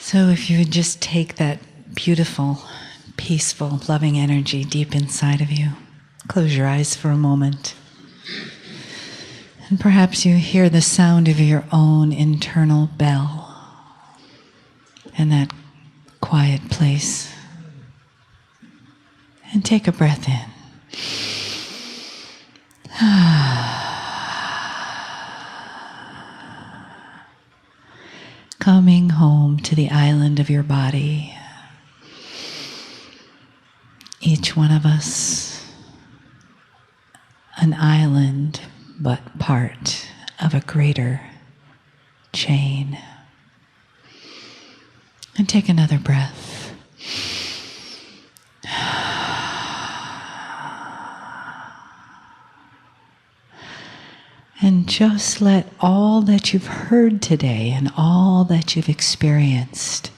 So if you would just take that beautiful, peaceful, loving energy deep inside of you, close your eyes for a moment. And perhaps you hear the sound of your own internal bell in that quiet place. And take a breath in. Coming home to the island of your body. Each one of us an island, but part of a greater chain. And take another breath. And just let all that you've heard today and all that you've experienced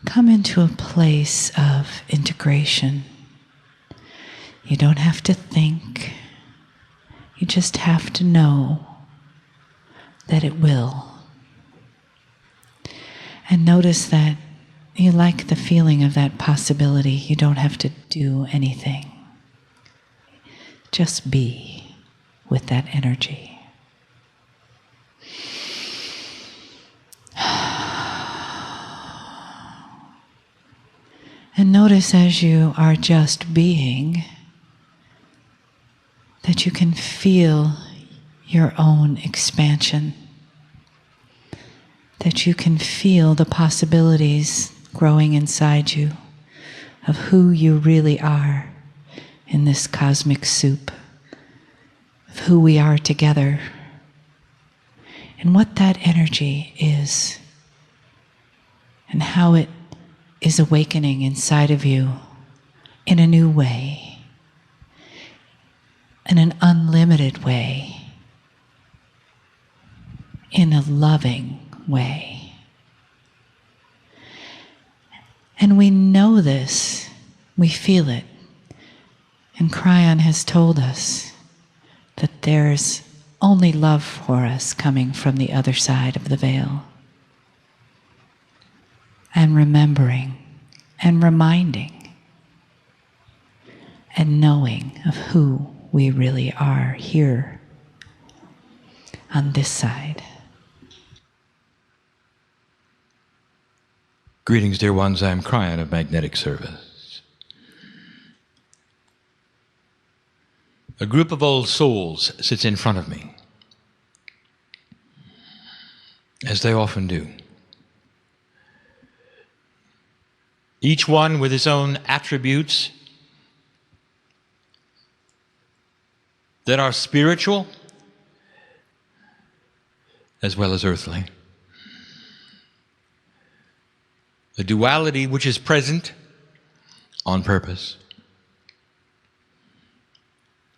come into a place of integration. You don't have to think. You just have to know that it will. And notice that you like the feeling of that possibility. You don't have to do anything. Just be with that energy. And notice as you are just being that you can feel your own expansion, that you can feel the possibilities growing inside you of who you really are in this cosmic soup, of who we are together, and what that energy is, and how it is awakening inside of you in a new way, in an unlimited way, in a loving way. And we know this, we feel it, and Kryon has told us that there's only love for us coming from the other side of the veil. And remembering and reminding and knowing of who we really are here on this side. Greetings, dear ones. I'm Kryon of Magnetic Service. A group of old souls sits in front of me, as they often do. Each one with his own attributes that are spiritual as well as earthly. The duality which is present on purpose,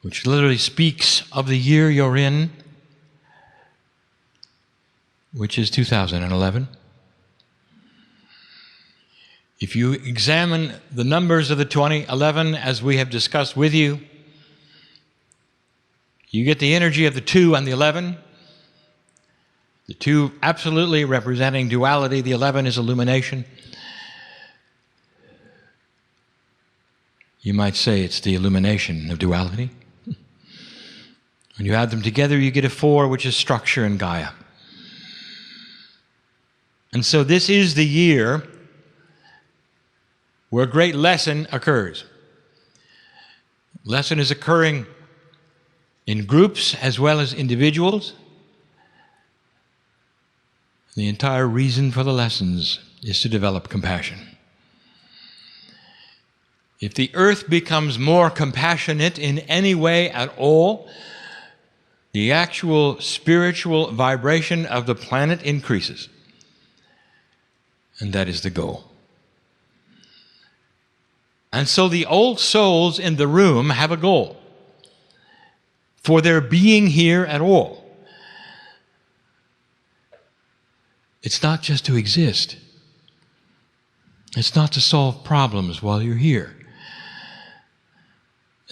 which literally speaks of the year you're in, which is 2011. If you examine the numbers of the 2011 as we have discussed with you, you get the energy of the 2 and the 11. The 2 absolutely representing duality, the 11 is illumination. You might say it's the illumination of duality. When you add them together, you get a 4, which is structure and Gaia. And so this is the year where a great lesson occurs. Lesson is occurring in groups as well as individuals. The entire reason for the lessons is to develop compassion. If the earth becomes more compassionate in any way at all, the actual spiritual vibration of the planet increases. And that is the goal. And so the old souls in the room have a goal for their being here at all. It's not just to exist. It's not to solve problems while you're here.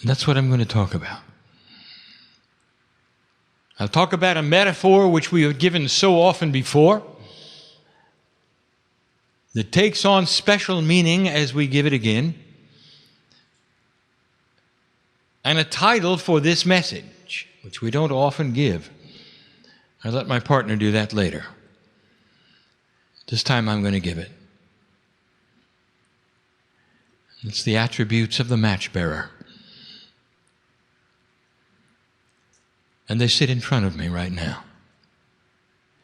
And that's what I'm going to talk about. I'll talk about a metaphor which we have given so often before, that takes on special meaning as we give it again, and a title for this message, which we don't often give. I'll let my partner do that later. This time I'm going to give it. It's the attributes of the match bearer. And they sit in front of me right now.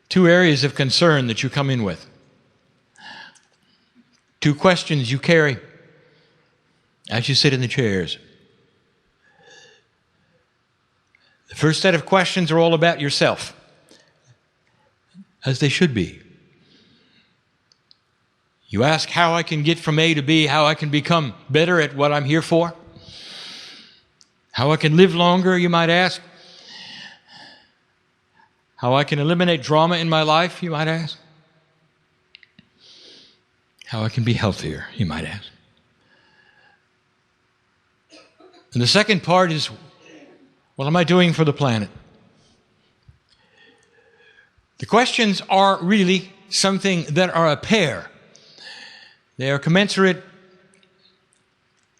Two areas of concern that you come in with. Two questions you carry as you sit in the chairs. The first set of questions are all about yourself, as they should be. You ask how I can get from A to B, how I can become better at what I'm here for, how I can live longer, you might ask, how I can eliminate drama in my life, you might ask, how I can be healthier, you might ask. And the second part is, what am I doing for the planet? The questions are really something that are a pair. They are commensurate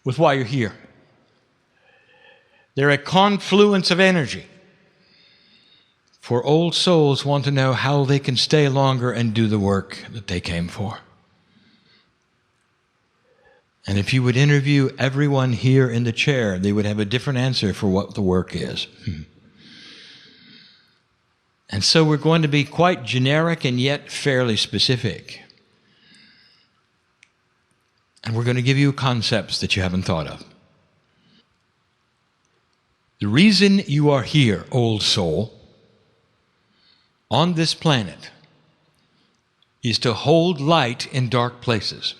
with why you're here. They're a confluence of energy. For old souls want to know how they can stay longer and do the work that they came for. And if you would interview everyone here in the chair, they would have a different answer for what the work is. And so we're going to be quite generic and yet fairly specific. And we're going to give you concepts that you haven't thought of. The reason you are here, old soul, on this planet, is to hold light in dark places.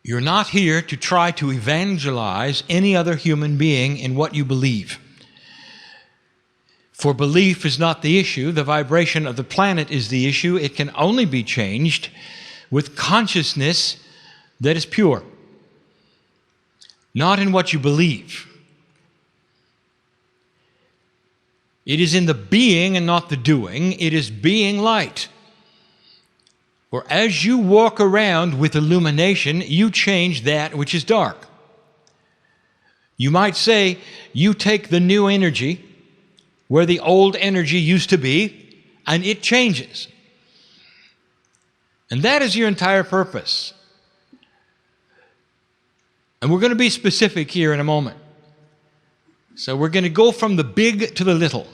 You're not here to try to evangelize any other human being in what you believe. For belief is not the issue. The vibration of the planet is the issue. It can only be changed with consciousness that is pure. Not in what you believe. It is in the being and not the doing. It is being light. For as you walk around with illumination, you change that which is dark. You might say you take the new energy where the old energy used to be, and it changes. And that is your entire purpose. And we're going to be specific here in a moment. So we're going to go from the big to the little.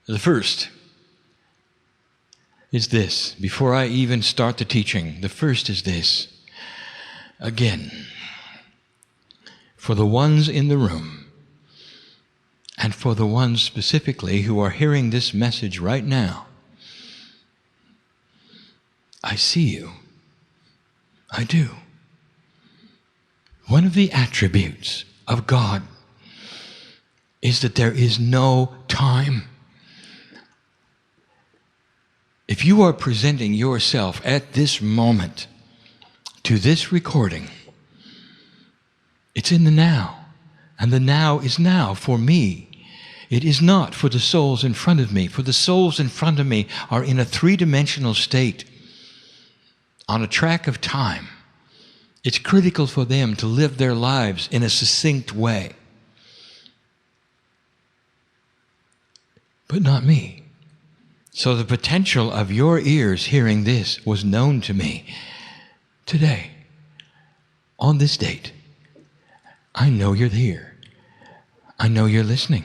The first is this. Before I even start the teaching, the first is this. Again, for the ones in the room, and for the ones specifically who are hearing this message right now, I see you. I do. One of the attributes of God is that there is no time. If you are presenting yourself at this moment to this recording, it's in the now. And the now is now for me. It is not for the souls in front of me. For the souls in front of me are in a three-dimensional state, on a track of time. It's critical for them to live their lives in a succinct way. But not me. So the potential of your ears hearing this was known to me today, on this date. I know you're here. I know you're listening.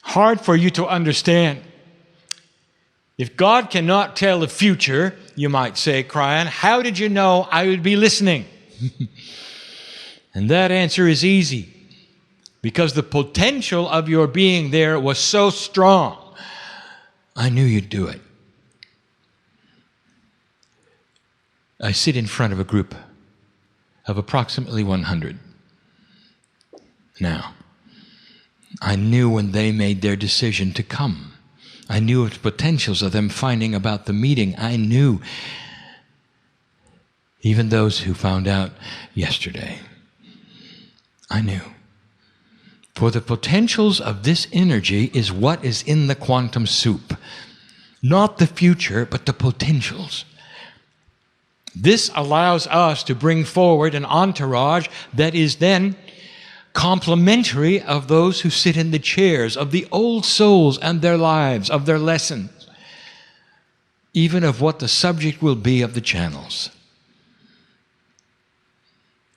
Hard for you to understand. If God cannot tell the future, you might say, Kryon, how did you know I would be listening? And that answer is easy. Because the potential of your being there was so strong. I knew you'd do it. I sit in front of a group of approximately 100. Now, I knew when they made their decision to come. I knew of the potentials of them finding about the meeting. I knew. Even those who found out yesterday. I knew. For the potentials of this energy is what is in the quantum soup. Not the future, but the potentials. This allows us to bring forward an entourage that is then complementary of those who sit in the chairs, of the old souls and their lives, of their lessons, even of what the subject will be of the channels.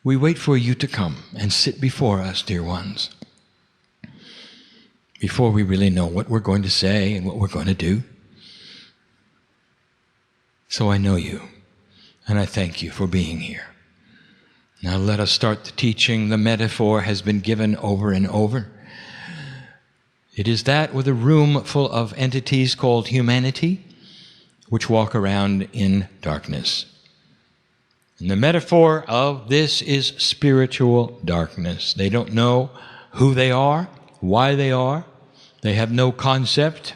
We wait for you to come and sit before us, dear ones, before we really know what we're going to say and what we're going to do. So I know you, and I thank you for being here. Now let us start the teaching. The metaphor has been given over and over. It is that with a room full of entities called humanity, which walk around in darkness. And the metaphor of this is spiritual darkness. They don't know who they are, why they are. They have no concept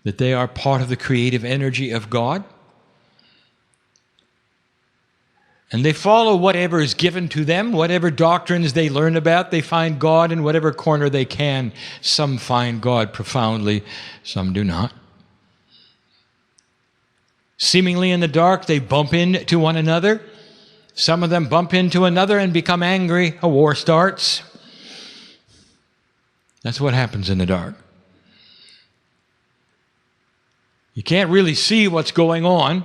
that they are part of the creative energy of God. And they follow whatever is given to them, whatever doctrines they learn about. They find God in whatever corner they can. Some find God profoundly, some do not. Seemingly in the dark, they bump into one another. Some of them bump into another and become angry. A war starts. That's what happens in the dark. You can't really see what's going on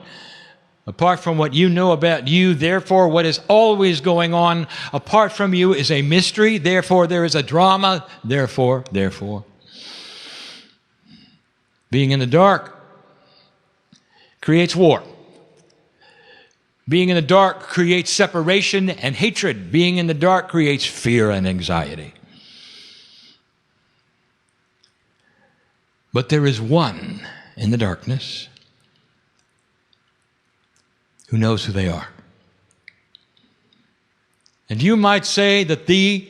apart from what you know about you. Therefore, what is always going on apart from you is a mystery. Therefore, there is a drama. Therefore. Being in the dark creates war. Being in the dark creates separation and hatred. Being in the dark creates fear and anxiety. But there is one in the darkness who knows who they are. And you might say that the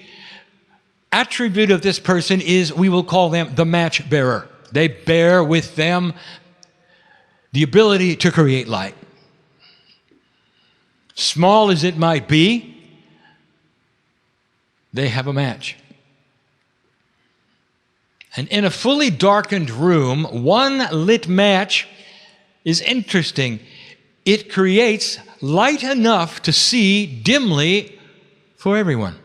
attribute of this person is, we will call them the match bearer. They bear with them the ability to create light. Small as it might be, they have a match. And in a fully darkened room, one lit match is interesting. It creates light enough to see dimly for everyone.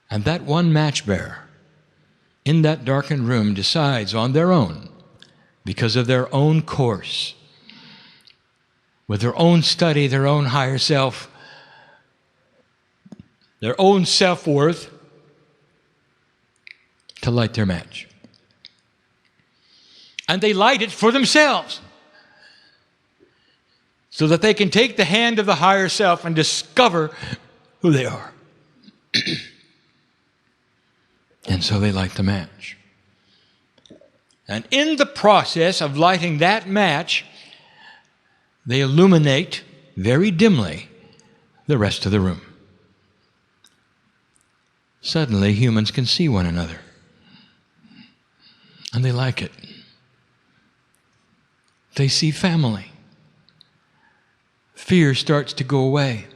And that one match bearer in that darkened room decides on their own, because of their own course, with their own study, their own higher self, their own self-worth, to light their match. And they light it for themselves, so that they can take the hand of the higher self and discover who they are. And so they light the match. And in the process of lighting that match, they illuminate very dimly the rest of the room. Suddenly, humans can see one another. And they like it. They see family. Fear starts to go away.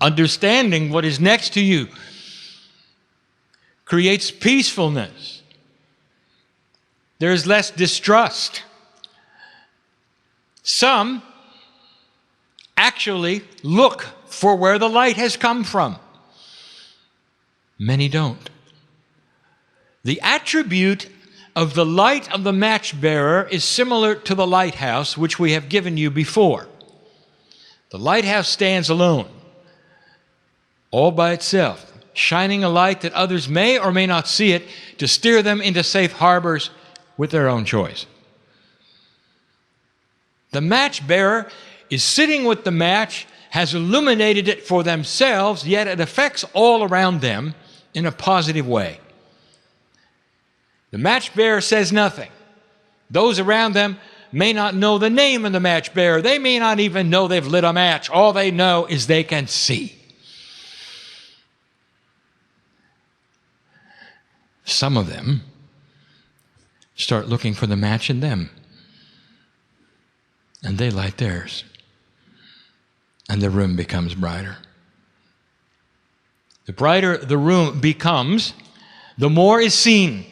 Understanding what is next to you creates peacefulness. There's less distrust. Some actually look for where the light has come from. Many don't. The attribute of the light of the match bearer is similar to the lighthouse, which we have given you before. The lighthouse stands alone, all by itself, shining a light that others may or may not see it, to steer them into safe harbors with their own choice. The match bearer is sitting with the match, has illuminated it for themselves, yet it affects all around them in a positive way. The match bearer says nothing. Those around them may not know the name of the match bearer. They may not even know they've lit a match. All they know is they can see. Some of them start looking for the match in them, and they light theirs, and the room becomes brighter The brighter the room becomes, the more is seen.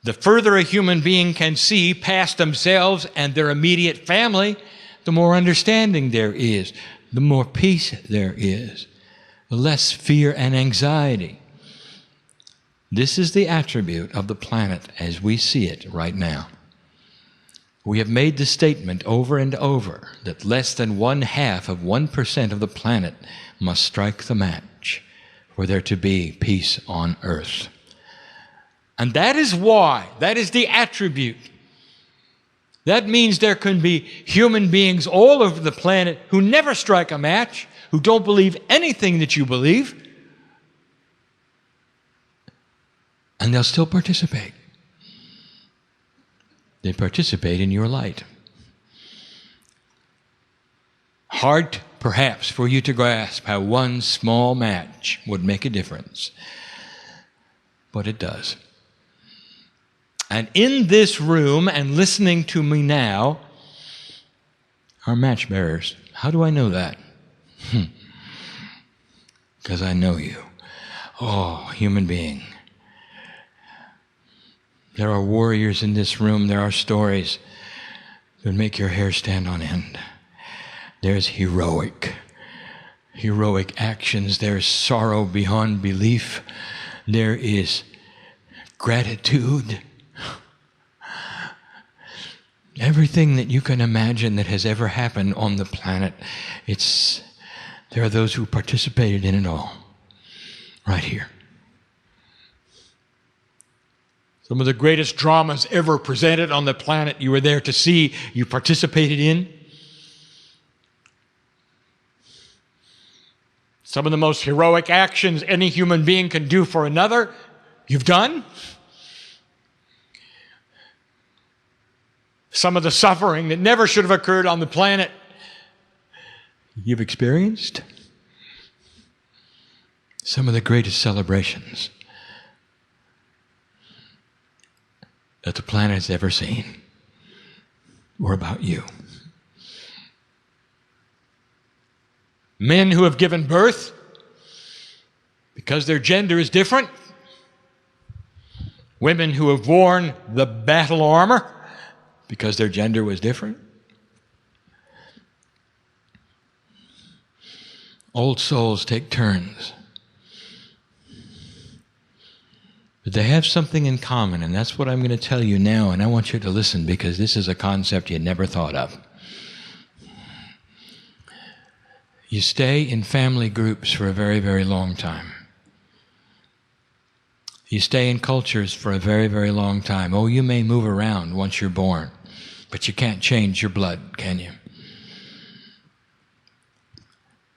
The further a human being can see past themselves and their immediate family, the more understanding there is, the more peace there is, the less fear and anxiety. This is the attribute of the planet as we see it right now. We have made the statement over and over that less than 0.5% of the planet must strike the match for there to be peace on earth. And that is why, that is the attribute. That means there can be human beings all over the planet who never strike a match, who don't believe anything that you believe, and they'll still participate. They participate in your light. Hard, perhaps, for you to grasp how one small match would make a difference, but it does. And in this room, and listening to me now, are match bearers. How do I know that? Because I know you. Oh, human being. There are warriors in this room. There are stories that make your hair stand on end. There's heroic actions. There's sorrow beyond belief. There is gratitude. Everything that you can imagine that has ever happened on the planet, there are those who participated in it all, right here. Some of the greatest dramas ever presented on the planet you were there to see, you participated in. Some of the most heroic actions any human being can do for another, you've done. Some of the suffering that never should have occurred on the planet, you've experienced. Some of the greatest celebrations that the planet has ever seen were about you. Men who have given birth because their gender is different. Women who have worn the battle armor because their gender was different. Old souls take turns. But they have something in common, and that's what I'm going to tell you now, and I want you to listen because this is a concept you never thought of. You stay in family groups for a very, very long time. You stay in cultures for a very, very long time. Oh, you may move around once you're born, but you can't change your blood, can you?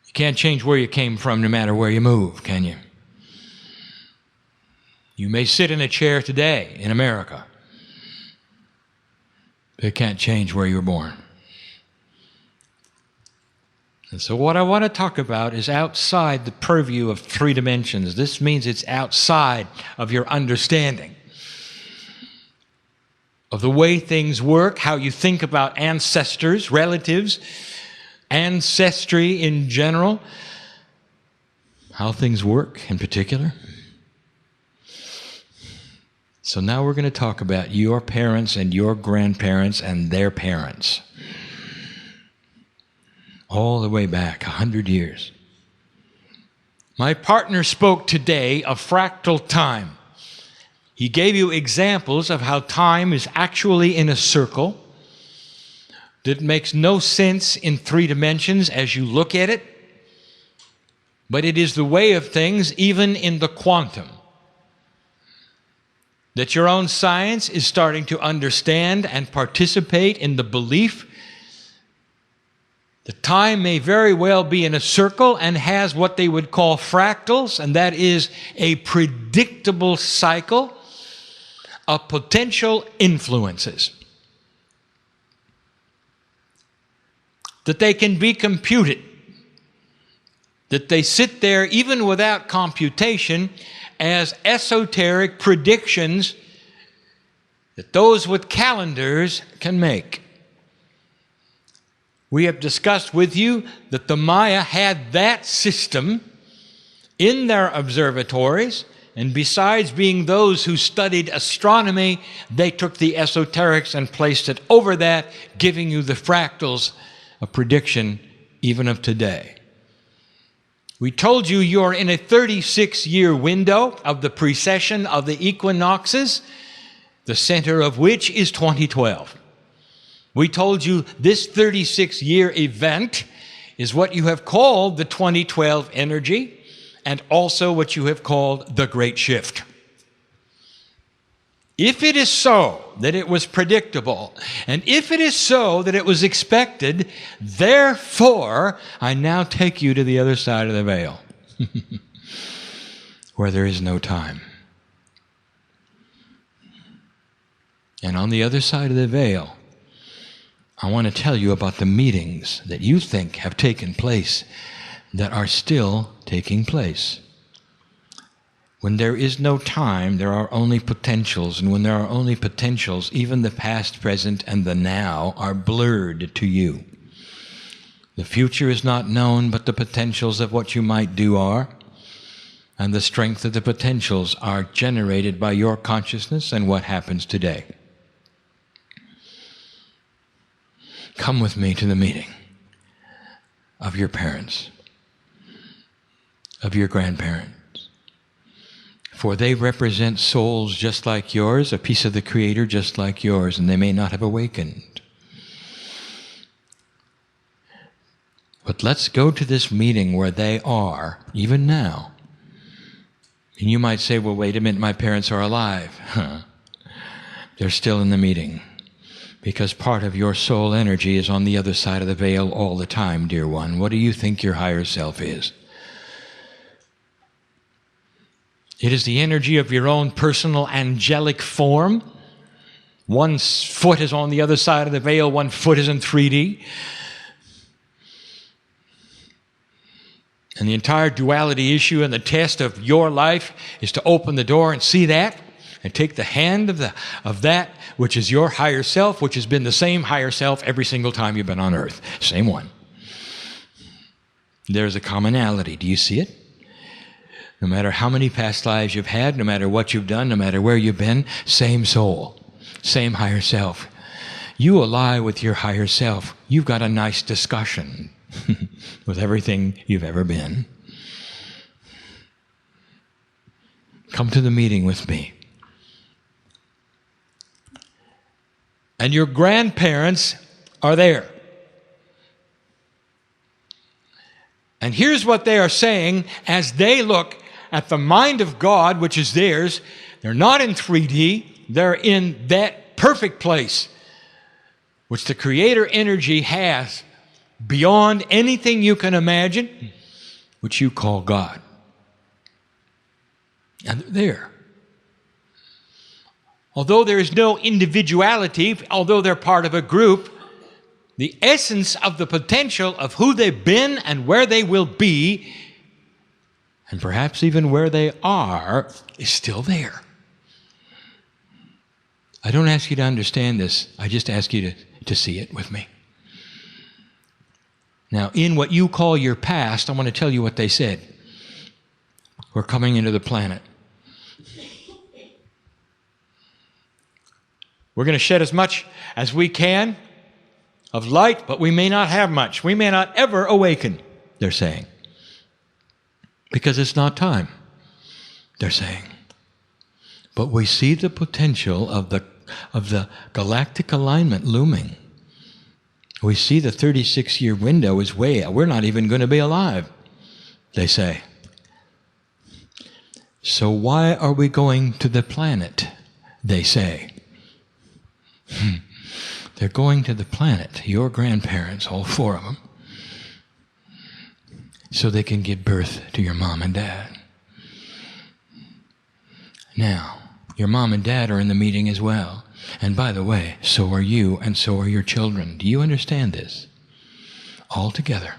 You can't change where you came from no matter where you move, can you? You may sit in a chair today in America, but it can't change where you were born. And so what I want to talk about is outside the purview of 3 dimensions. This means it's outside of your understanding of the way things work, how you think about ancestors, relatives, ancestry in general, how things work in particular. So now we're going to talk about your parents and your grandparents and their parents. All the way back 100 years. My partner spoke today of fractal time. He gave you examples of how time is actually in a circle that makes no sense in 3 dimensions as you look at it, but it is the way of things even in the quantum that your own science is starting to understand and participate in the belief that time may very well be in a circle and has what they would call fractals, and that is a predictable cycle of potential influences. That they can be computed. That they sit there even without computation as esoteric predictions that those with calendars can make. We have discussed with you that the Maya had that system in their observatories, and besides being those who studied astronomy, they took the esoterics and placed it over that, giving you the fractals of prediction even of today. We told you you're in a 36-year window of the precession of the equinoxes, the center of which is 2012. We told you this 36-year event is what you have called the 2012 energy, and also what you have called the Great Shift. If it is so that it was predictable, and if it is so that it was expected, therefore, I now take you to the other side of the veil, where there is no time. And on the other side of the veil, I want to tell you about the meetings that you think have taken place that are still taking place. When there is no time, there are only potentials. And when there are only potentials, even the past, present, and the now are blurred to you. The future is not known, but the potentials of what you might do are. And the strength of the potentials are generated by your consciousness and what happens today. Come with me to the meeting of your parents, of your grandparents. For they represent souls just like yours, a piece of the Creator just like yours, and they may not have awakened. But let's go to this meeting where they are, even now. And you might say, well, wait a minute, my parents are alive. They're still in the meeting. Because part of your soul energy is on the other side of the veil all the time, dear one. What do you think your higher self is? It is the energy of your own personal angelic form. One foot is on the other side of the veil, one foot is in 3D. And the entire duality issue and the test of your life is to open the door and see that, and take the hand of that which is your higher self, which has been the same higher self every single time you've been on earth. Same one. There's a commonality. Do you see it? No matter how many past lives you've had, no matter what you've done, no matter where you've been, same soul, same higher self. You ally with your higher self. You've got a nice discussion with everything you've ever been. Come to the meeting with me. And your grandparents are there. And here's what they are saying as they look at the mind of God, which is theirs. They're not in 3D. They're in that perfect place, which the Creator energy has beyond anything you can imagine, which you call God. And they're there. Although there is no individuality, although they're part of a group, the essence of the potential of who they've been and where they will be, and perhaps even where they are, is still there. I don't ask you to understand this. I just ask you to see it with me. Now, in what you call your past, I want to tell you what they said. We're coming into the planet. We're going to shed as much as we can of light, but we may not have much. We may not ever awaken, they're saying. Because it's not time, they're saying. But we see the potential of the galactic alignment looming. We see the 36-year window is we're not even going to be alive, they say. So why are we going to the planet, they say. They're going to the planet, your grandparents, all four of them, so they can give birth to your mom and dad. Now, your mom and dad are in the meeting as well. And by the way, so are you, and so are your children. Do you understand this? All together.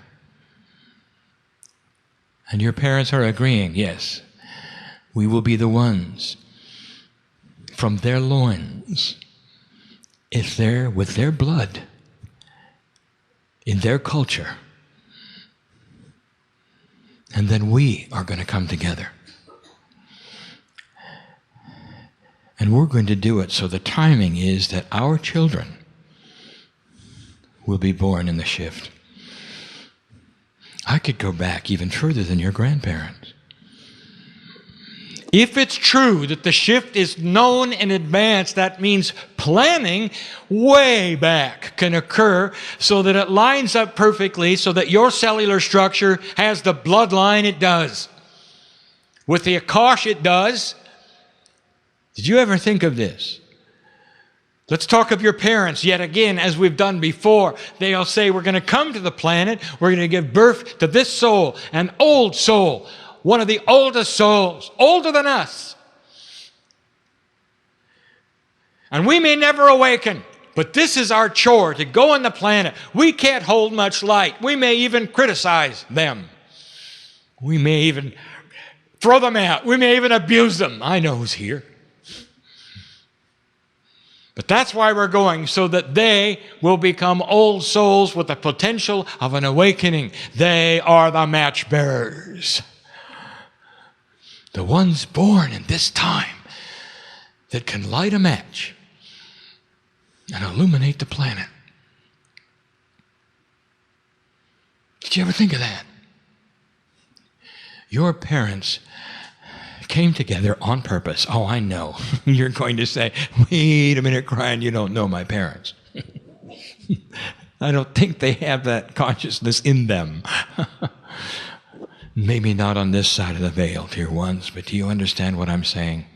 And your parents are agreeing, yes, we will be the ones from their loins, if they're with their blood, in their culture, And then we are going to come together. And we're going to do it so the timing is that our children will be born in the shift. I could go back even further than your grandparents. If it's true that the shift is known in advance, that means planning way back can occur so that it lines up perfectly, so that your cellular structure has the bloodline it does. With the Akash it does. Did you ever think of this? Let's talk of your parents yet again, as we've done before. They'll say, we're going to come to the planet, we're going to give birth to this soul, an old soul, one of the oldest souls, older than us. And we may never awaken, but this is our chore, to go on the planet. We can't hold much light. We may even criticize them. We may even throw them out. We may even abuse them. I know who's here. But that's why we're going, so that they will become old souls with the potential of an awakening. They are the match bearers. The ones born in this time that can light a match and illuminate the planet. Did you ever think of that? Your parents came together on purpose. Oh, I know. You're going to say, wait a minute, Kryon, you don't know my parents. I don't think they have that consciousness in them. Maybe not on this side of the veil, dear ones, but do you understand what I'm saying?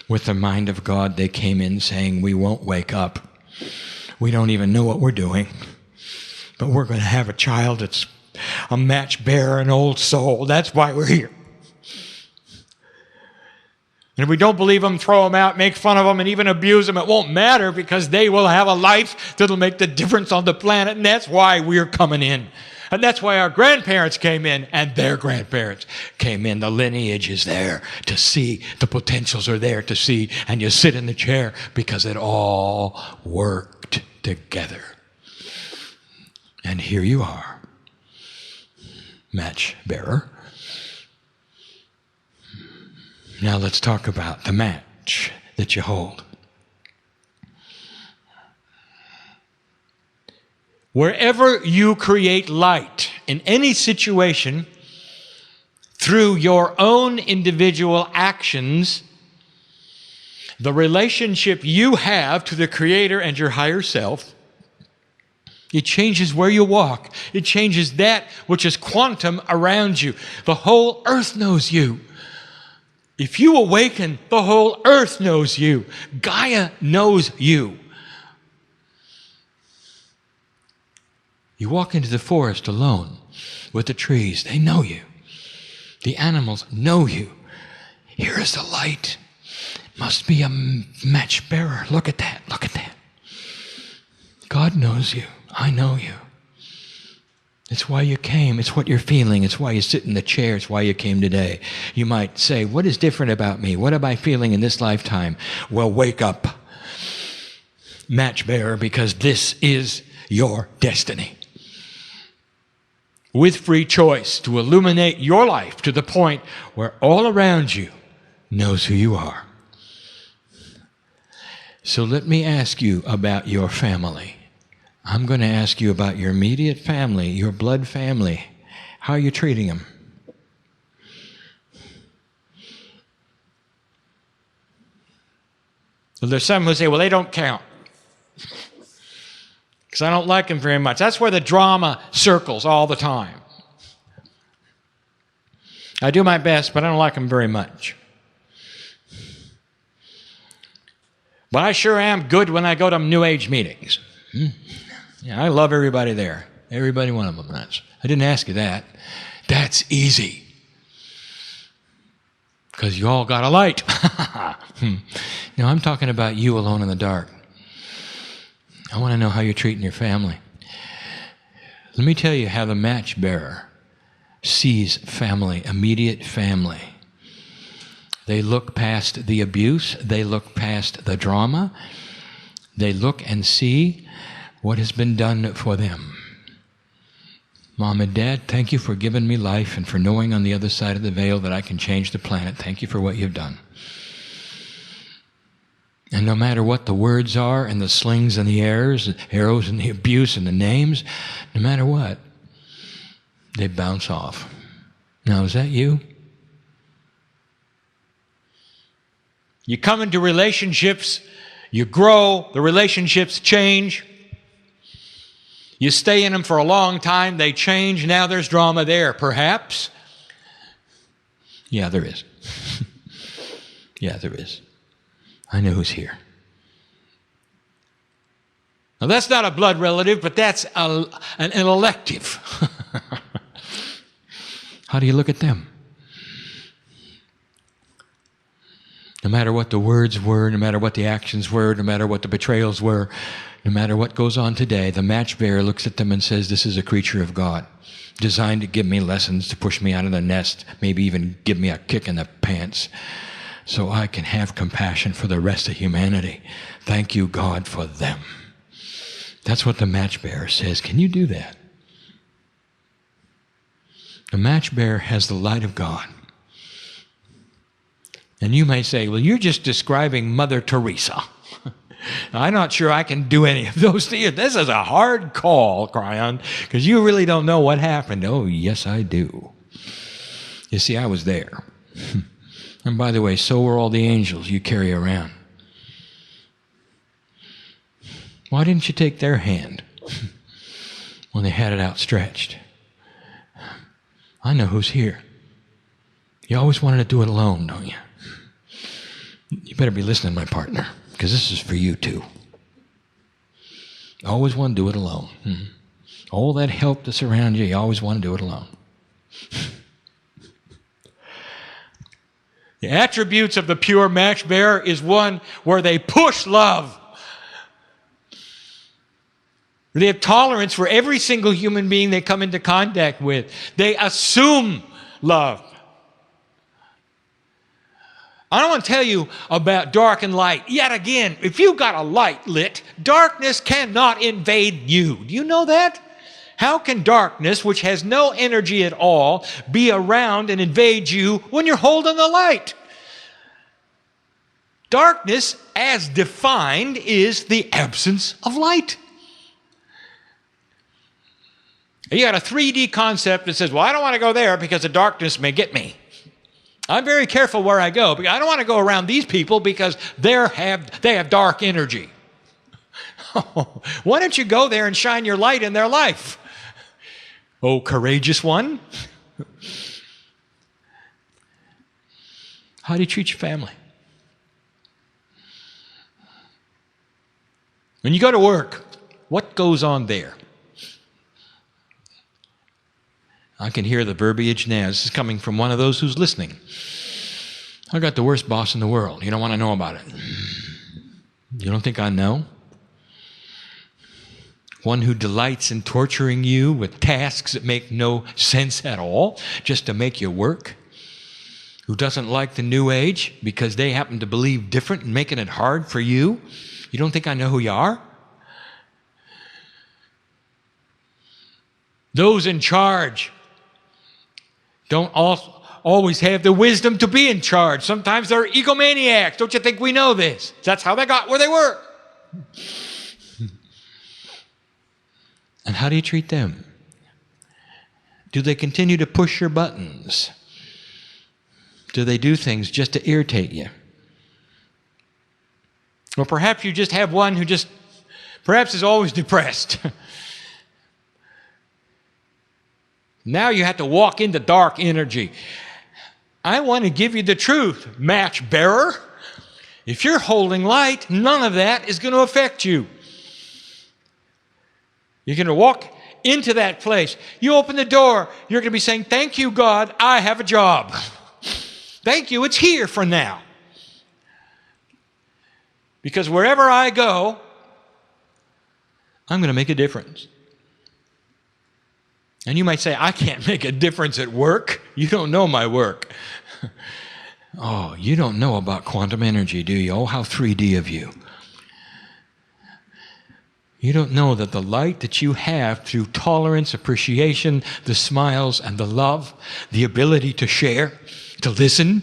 With the mind of God, they came in saying, we won't wake up. We don't even know what we're doing. But we're going to have a child that's a match bearer, an old soul. That's why we're here. And if we don't believe them, throw them out, make fun of them, and even abuse them, it won't matter, because they will have a life that'll make the difference on the planet, and that's why we're coming in. And that's why our grandparents came in, and their grandparents came in. The lineage is there to see. The potentials are there to see. And you sit in the chair because it all worked together. And here you are, match bearer. Now let's talk about the match that you hold. Wherever you create light in any situation through your own individual actions, the relationship you have to the Creator and your higher self, it changes where you walk. It changes that which is quantum around you. The whole earth knows you. If you awaken, the whole earth knows you. Gaia knows you. You walk into the forest alone with the trees. They know you. The animals know you. Here is the light. Must be a match bearer. Look at that. Look at that. God knows you. I know you. It's why you came. It's what you're feeling. It's why you sit in the chair. It's why you came today. You might say, what is different about me? What am I feeling in this lifetime? Well, wake up, match bearer, because this is your destiny. With free choice to illuminate your life to the point where all around you knows who you are. So let me ask you about your family. I'm going to ask you about your immediate family, your blood family. How are you treating them? Well, there's some who say, well, they don't count, because I don't like them very much. That's where the drama circles all the time. I do my best, but I don't like them very much. But I sure am good when I go to New Age meetings. Yeah, I love everybody there. Everybody one of them. I didn't ask you that. That's easy. Because you all got a light. Now I'm talking about you alone in the dark. I want to know how you're treating your family. Let me tell you how the match bearer sees family, immediate family. They look past the abuse. They look past the drama. They look and see what has been done for them. Mom and Dad, thank you for giving me life and for knowing on the other side of the veil that I can change the planet. Thank you for what you've done. And no matter what the words are and the slings and the arrows and the abuse and the names, no matter what, they bounce off. Now, is that you? You come into relationships, you grow, the relationships change. You stay in them for a long time, they change, now there's drama there, perhaps. Yeah, there is. Yeah, there is. I know who's here. Now, that's not a blood relative, but that's an elective. How do you look at them? No matter what the words were, no matter what the actions were, no matter what the betrayals were, no matter what goes on today, the match bearer looks at them and says, this is a creature of God, designed to give me lessons, to push me out of the nest, maybe even give me a kick in the pants, so I can have compassion for the rest of humanity. Thank you, God, for them. That's what the match bearer says. Can you do that? The match bearer has the light of God. And you may say, well, you're just describing Mother Teresa. I'm not sure I can do any of those to you. This is a hard call, Kryon, because you really don't know what happened. Oh, yes, I do. You see, I was there. And by the way, so were all the angels you carry around. Why didn't you take their hand when they had it outstretched? I know who's here. You always wanted to do it alone, don't you? You better be listening, my partner, because this is for you too. You always want to do it alone. All that help that's around you, you always want to do it alone. The attributes of the pure match bearer is one where they push love. They have tolerance for every single human being they come into contact with. They assume love. I don't want to tell you about dark and light. Yet again, if you've got a light lit, darkness cannot invade you. Do you know that? How can darkness, which has no energy at all, be around and invade you when you're holding the light? Darkness, as defined, is the absence of light. You got a 3D concept that says, well, I don't want to go there because the darkness may get me. I'm very careful where I go, because I don't want to go around these people because they have dark energy. Why don't you go there and shine your light in their life? Oh, courageous one. How do you treat your family? When you go to work, what goes on there? I can hear the verbiage now. This is coming from one of those who's listening. I got the worst boss in the world. You don't want to know about it. You don't think I know? One who delights in torturing you with tasks that make no sense at all, just to make you work. Who doesn't like the new age because they happen to believe different and making it hard for you. You don't think I know who you are? Those in charge don't always have the wisdom to be in charge. Sometimes they're egomaniacs. Don't you think we know this? That's how they got where they were. And how do you treat them? Do they continue to push your buttons? Do they do things just to irritate you? Or perhaps you just have one who just perhaps is always depressed. Now you have to walk into dark energy. I want to give you the truth, match bearer. If you're holding light, none of that is going to affect you. You're going to walk into that place. You open the door, you're going to be saying, thank you, God, I have a job. Thank you, it's here for now. Because wherever I go, I'm going to make a difference. And you might say, I can't make a difference at work. You don't know my work. Oh, you don't know about quantum energy, do you? Oh, how 3D of you. You don't know that the light that you have through tolerance, appreciation, the smiles and the love, the ability to share, to listen,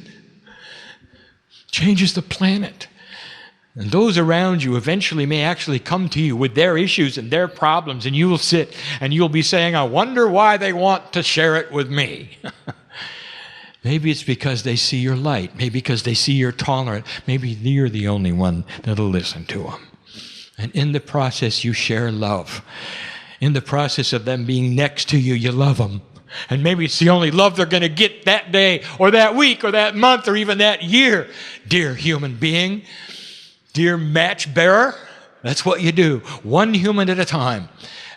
changes the planet. And those around you eventually may actually come to you with their issues and their problems, and you will sit and you'll be saying, I wonder why they want to share it with me. Maybe it's because they see your light. Maybe because they see you're tolerant. Maybe you're the only one that'll listen to them. And in the process, you share love. In the process of them being next to you, you love them. And maybe it's the only love they're going to get that day or that week or that month or even that year. Dear human being, dear match bearer, that's what you do. One human at a time.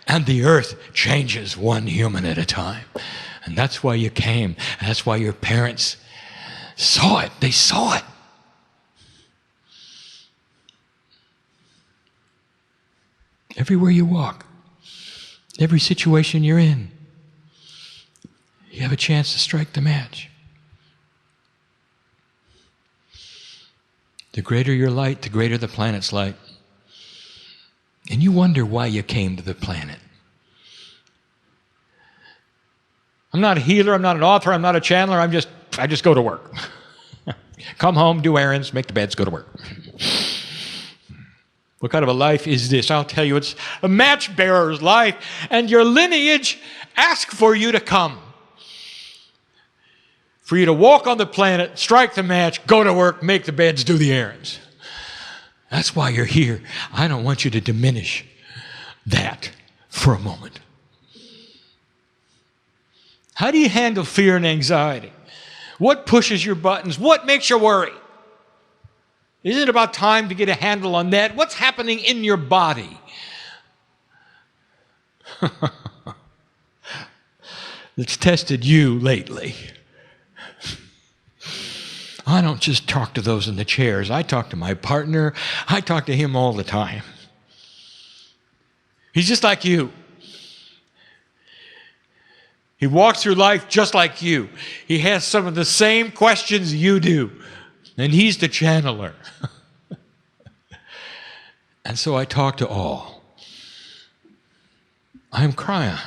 And the earth changes one human at a time. And that's why you came. And that's why your parents saw it. They saw it. Everywhere you walk, every situation you're in, you have a chance to strike the match. The greater your light, the greater the planet's light. And you wonder why you came to the planet. I'm not a healer, I'm not an author, I'm not a channeler, I just go to work. Come home, do errands, make the beds, go to work. What kind of a life is this? I'll tell you, it's a match bearer's life, and your lineage asks for you to come. For you to walk on the planet, strike the match, go to work, make the beds, do the errands. That's why you're here. I don't want you to diminish that for a moment. How do you handle fear and anxiety? What pushes your buttons? What makes you worry? Isn't it about time to get a handle on that? What's happening in your body? That's tested you lately. I don't just talk to those in the chairs. I talk to my partner. I talk to him all the time. He's just like you. He walks through life just like you. He has some of the same questions you do. And he's the channeler. And so I talk to all. I'm Kryon.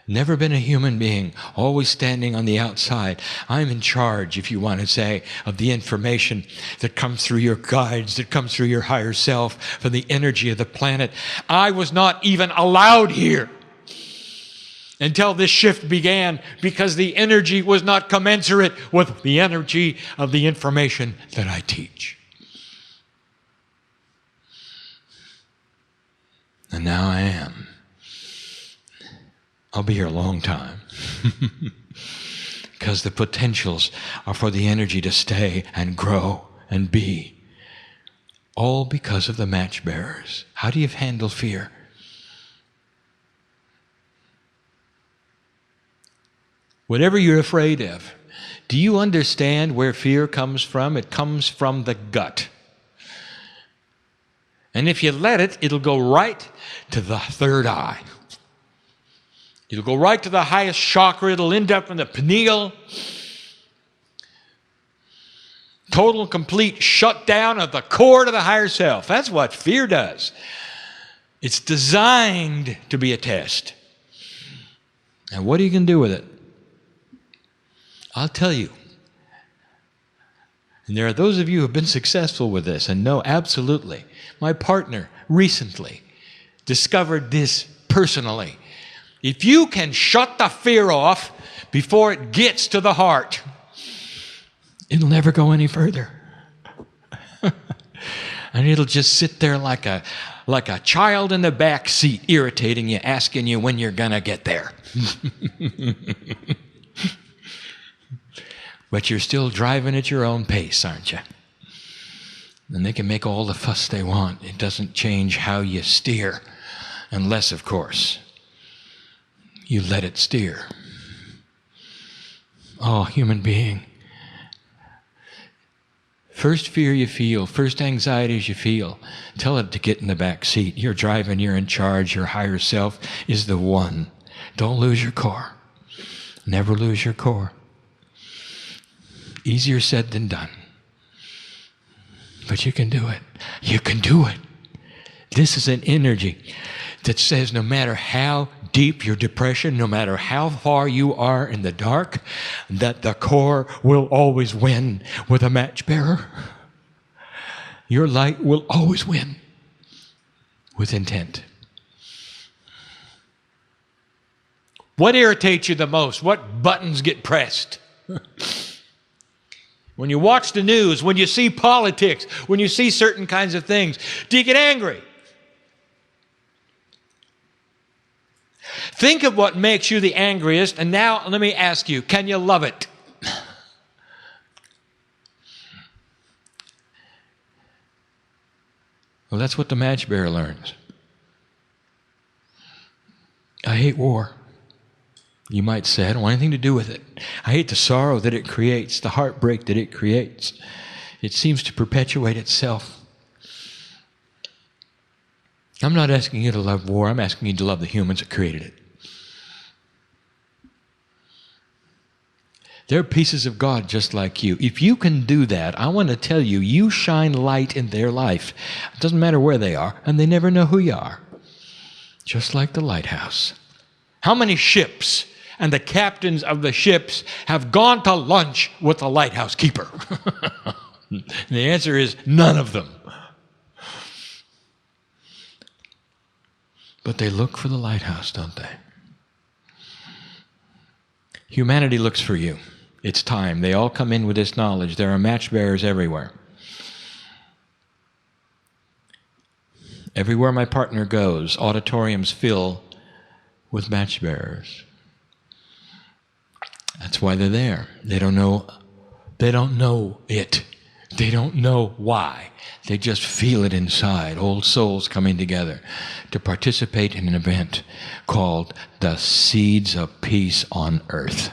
Never been a human being, always standing on the outside. I'm in charge, if you want to say, of the information that comes through your guides, that comes through your higher self, from the energy of the planet. I was not even allowed here until this shift began, because the energy was not commensurate with the energy of the information that I teach. And now I am. I'll be here a long time. Because the potentials are for the energy to stay and grow and be. All because of the match bearers. How do you handle fear? Whatever you're afraid of, do you understand where fear comes from? It comes from the gut. And if you let it, it'll go right to the third eye. It'll go right to the highest chakra. It'll end up in the pineal. Total, complete shutdown of the core to the higher self. That's what fear does. It's designed to be a test. And what are you going to do with it? I'll tell you. And there are those of you who have been successful with this and know absolutely. My partner recently discovered this personally. If you can shut the fear off before it gets to the heart, it'll never go any further. And it'll just sit there like a child in the back seat, irritating you, asking you when you're going to get there. But you're still driving at your own pace, aren't you? And they can make all the fuss they want. It doesn't change how you steer. Unless, of course, you let it steer. Oh, human being. First fear you feel, first anxieties you feel, tell it to get in the back seat. You're driving, you're in charge, your higher self is the one. Don't lose your core. Never lose your core. Easier said than done. But you can do it. You can do it. This is an energy that says no matter how deep your depression, no matter how far you are in the dark, that the core will always win with a match bearer. Your light will always win with intent. What irritates you the most? What buttons get pressed? When you watch the news, when you see politics, when you see certain kinds of things, do you get angry? Think of what makes you the angriest, and now let me ask you, can you love it? Well, that's what the matchbearer learns. I hate war. You might say, I don't want anything to do with it. I hate the sorrow that it creates, the heartbreak that it creates. It seems to perpetuate itself. I'm not asking you to love war. I'm asking you to love the humans that created it. They're pieces of God just like you. If you can do that, I want to tell you, you shine light in their life. It doesn't matter where they are, and they never know who you are. Just like the lighthouse. How many ships and the captains of the ships have gone to lunch with the lighthouse keeper? The answer is none of them. But they look for the lighthouse, don't they? Humanity looks for you. It's time. They all come in with this knowledge. There are match bearers everywhere. Everywhere my partner goes, auditoriums fill with match bearers. That's why they're there. They don't know it. They don't know why. They just feel it inside. Old souls coming together to participate in an event called the Seeds of Peace on Earth.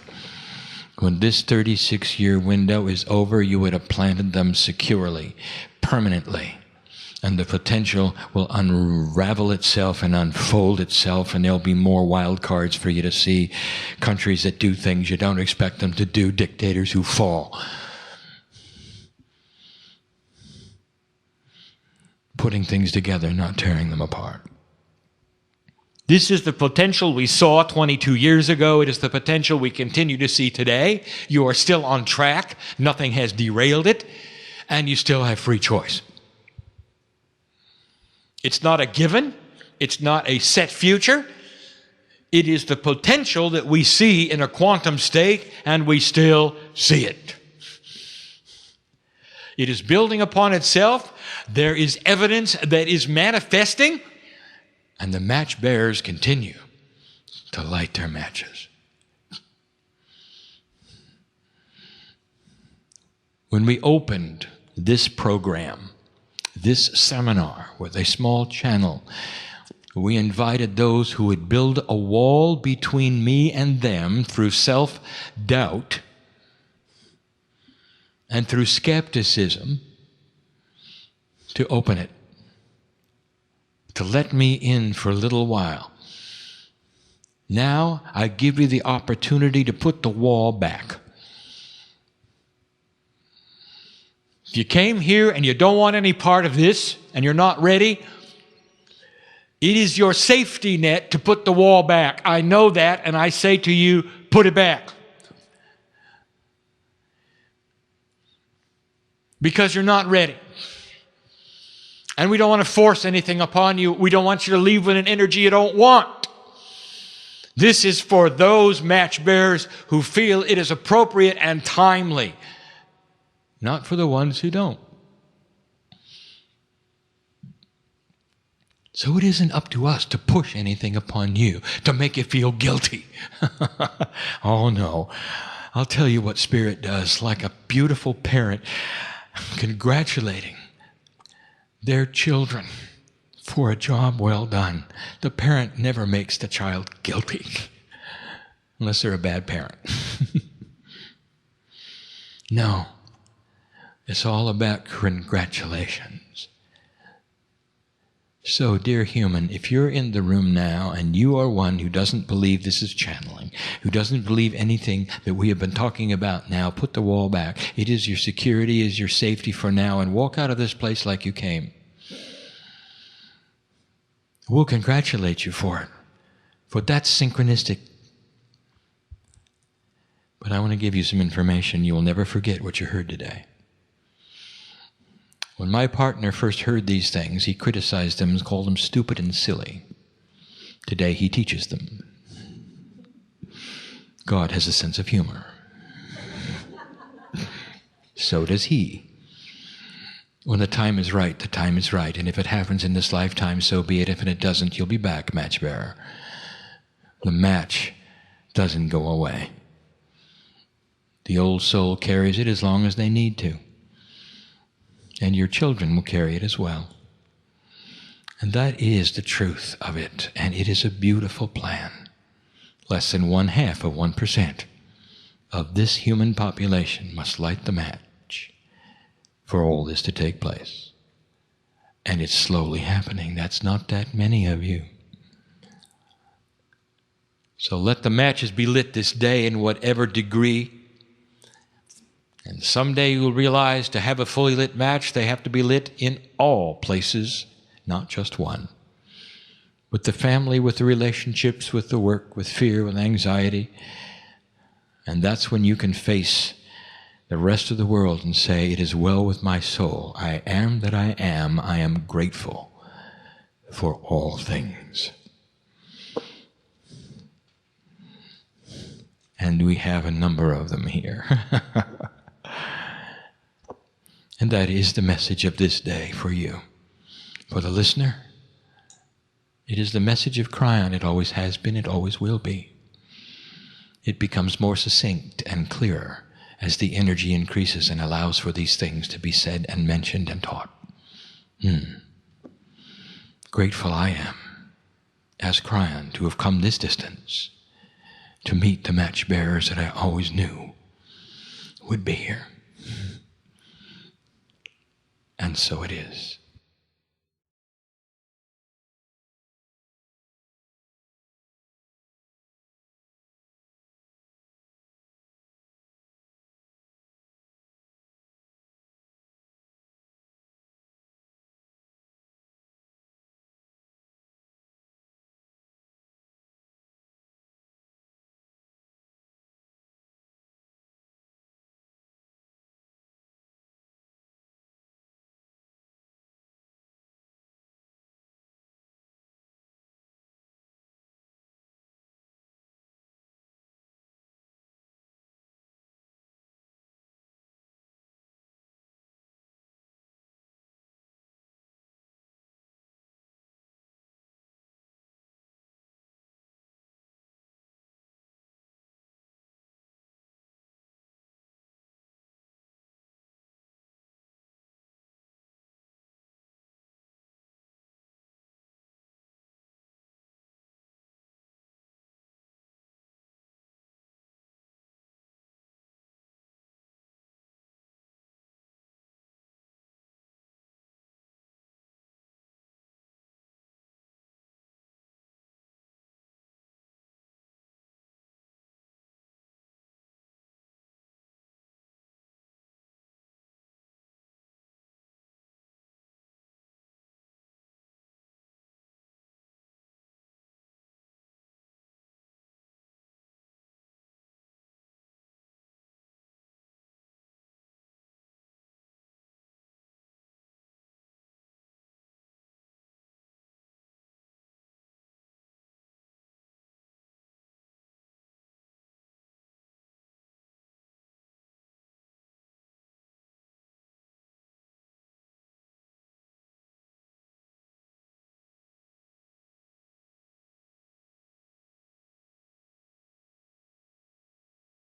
When this 36-year window is over, you would have planted them securely, permanently. And the potential will unravel itself and unfold itself, and there'll be more wild cards for you to see. Countries that do things you don't expect them to do, dictators who fall. Putting things together, not tearing them apart. This is the potential we saw 22 years ago. It is the potential we continue to see today. You are still on track. Nothing has derailed it. And you still have free choice. It's not a given. It's not a set future. It is the potential that we see in a quantum state, and we still see it. It is building upon itself. There is evidence that is manifesting, and the match bearers continue to light their matches. When we opened this program, this seminar with a small channel, we invited those who would build a wall between me and them through self-doubt and through skepticism to open it, to let me in for a little while. Now I give you the opportunity to put the wall back. If you came here and you don't want any part of this and you're not ready, it is your safety net to put the wall back. I know that, and I say to you, put it back. Because you're not ready. And we don't want to force anything upon you. We don't want you to leave with an energy you don't want. This is for those match bearers who feel it is appropriate and timely. Not for the ones who don't. So it isn't up to us to push anything upon you, to make you feel guilty. Oh no. I'll tell you what Spirit does, like a beautiful parent congratulating their children for a job well done. The parent never makes the child guilty, unless they're a bad parent. No. It's all about congratulations. So, dear human, if you're in the room now and you are one who doesn't believe this is channeling, who doesn't believe anything that we have been talking about now, put the wall back. It is your security, is your safety for now, and walk out of this place like you came. We'll congratulate you for it, for that's synchronistic. But I want to give you some information. You will never forget what you heard today. When my partner first heard these things, he criticized them and called them stupid and silly. Today he teaches them. God has a sense of humor. So does he. When the time is right, the time is right. And if it happens in this lifetime, so be it. If it doesn't, you'll be back, match bearer. The match doesn't go away. The old soul carries it as long as they need to. And your children will carry it as well. And that is the truth of it. And it is a beautiful plan. Less than 0.5% of this human population must light the match for all this to take place. And it's slowly happening. That's not that many of you. So let the matches be lit this day in whatever degree. And someday you'll realize to have a fully lit match, they have to be lit in all places, not just one. With the family, with the relationships, with the work, with fear, with anxiety. And that's when you can face the rest of the world and say, it is well with my soul. I am that I am. I am grateful for all things. And we have a number of them here. And that is the message of this day for you. For the listener, it is the message of Kryon. It always has been, it always will be. It becomes more succinct and clearer as the energy increases and allows for these things to be said and mentioned and taught. Grateful I am, as Kryon, to have come this distance to meet the match bearers that I always knew would be here. And so it is.